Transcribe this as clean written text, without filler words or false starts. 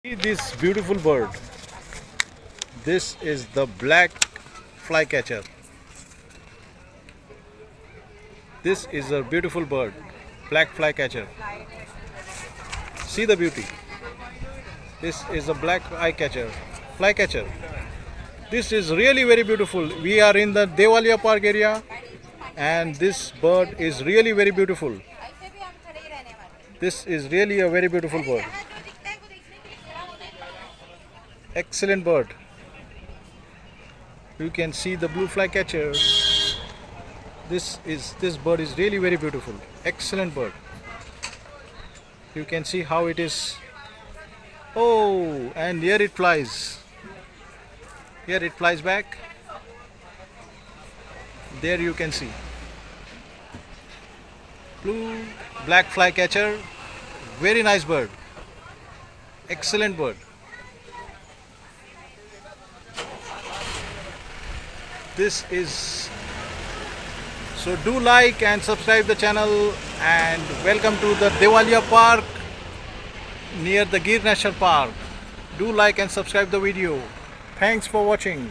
See this beautiful bird. This is the black flycatcher. This is a beautiful bird, black flycatcher. See the beauty. This is a black flycatcher. This is really very beautiful. We are in the Devaliya Park area, and this bird is really very beautiful. This is really a very beautiful bird. Excellent bird. You can see the blue flycatcher. This bird is really very beautiful. Excellent bird. You can see how it is. Oh, and here it flies. Here it flies back. There you can see. Blue, black flycatcher. Very nice bird. Excellent bird. This is so do like and subscribe the channel, and welcome to the Devaliya Park near the Gir National Park. Do like and subscribe the video. Thanks for watching.